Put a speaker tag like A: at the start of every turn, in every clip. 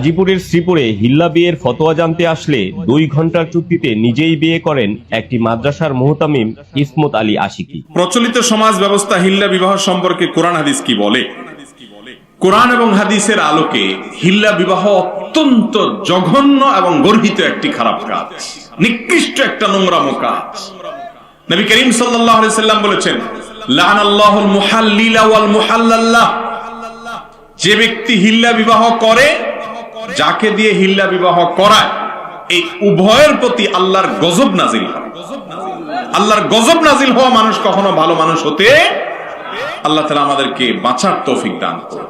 A: গাজীপুরের শ্রীপুরে হিল্লা বিয়ের ফতোয়া জানতে আসলে 2 ঘন্টার চুক্তিতে নিজেই বিয়ে করেন একটি মাদ্রাসার মুহতামিম ইসমত আলী আশিকি।
B: প্রচলিত সমাজ ব্যবস্থা হিল্লা বিবাহ সম্পর্কে কোরআন হাদিস কি বলে? কোরআন এবং হাদিসের আলোকে হিল্লা বিবাহ অত্যন্ত জঘন্য এবং গর্হিত একটি খারাপ কাজ, নিকৃষ্ট একটা নোংরামো কাজ। নবী করিম সাল্লাল্লাহু আলাইহি সাল্লাম বলেছেন, লানাল্লাহুল মুহাল্লিলা ওয়াল মুহাল্লাল্লাহ। যে ব্যক্তি হিল্লা বিবাহ করে, যাকে দিয়ে হিল্লা বিবাহ করায়, এই উভয়ের প্রতি আল্লাহর গজব নাজিল হয়। আল্লাহর গজব নাজিল হওয়া মানুষ কখনো ভালো মানুষ হতে, আল্লাহ তাআলা আমাদেরকে বাঁচার তৌফিক দান করুন।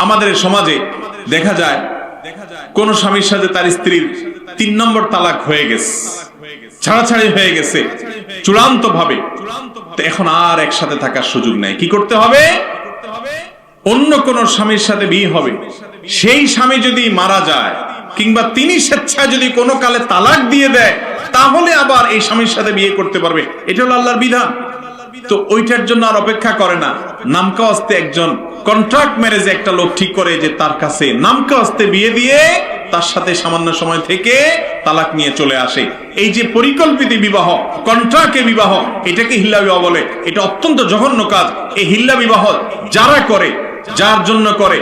B: আমাদের সমাজে দেখা যায় কোন স্বামীর সাথে তার স্ত্রীর 3 নম্বর তালাক হয়ে গেছে, ছাড়াছাড়ি হয়ে গেছে চূড়ান্ত ভাবে, তো এখন আর একসাথে থাকার সুযোগ নেই। কি করতে হবে? অন্য কোন স্বামীর সাথে বিয়ে হবে। সেই স্বামী যদি মারা যায় কিংবা তিনি স্বেচ্ছায় যদি কোনো কালে তালাক দিয়ে দেয়, তাহলে আবার এই স্বামীর সাথে বিয়ে করতে পারবে। এটা হলো আল্লাহর বিধান। তো ওইটার জন্য আর অপেক্ষা করে না, নামকা হস্তে একজন কন্ট্রাক্ট ম্যারেজে একটা লোক ঠিক করে যে তার কাছে নামকা হস্তে বিয়ে দিয়ে তার সাথে সামান্য সময় থেকে তালাক নিয়ে চলে আসে। এই যে পরিকল্পিত বিবাহ, কন্ট্রাক্টে বিবাহ, এটাকে হিল্লা বিবাহ বলে। এটা অত্যন্ত জঘন্য কাজ। এই হিল্লা বিবাহ যারা করে, যার জন্য করে,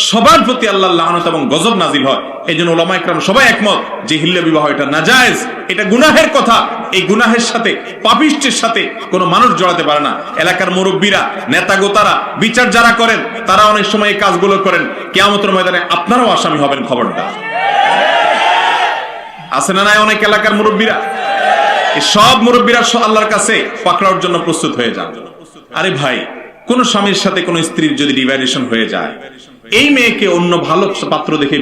B: সবার প্রতি আল্লাহর লানত এবং গজব নাজিল হয়। এই জন্য উলামা ইকরাম সবাই একমত যে হিল্লা বিবাহ এটা নাজায়েজ, এটা গুনাহের কথা। এই গুনাহের সাথে, পাপিষ্টের সাথে কোনো মানুষ জড়াতে পারে না। এলাকার মুরব্বীরা, নেতা গোতারা, বিচার যারা করেন, তারা অনেক সময় এই কাজগুলো করেন। কিয়ামতের ময়দানে আপনারাও আসামি হবেন, খবরদার। আছে না নাই অনেক এলাকার মুরব্বীরা? এই সব মুরব্বীরা আল্লাহর কাছে পাকড়াওয়ার জন্য প্রস্তুত হয়ে যান। আরে ভাই, কোন স্বামীর সাথে কোন স্ত্রীর যদি ডিভাইডেশন হয়ে যায়, এই মেয়েকে অন্য ভালো পাত্র দেখে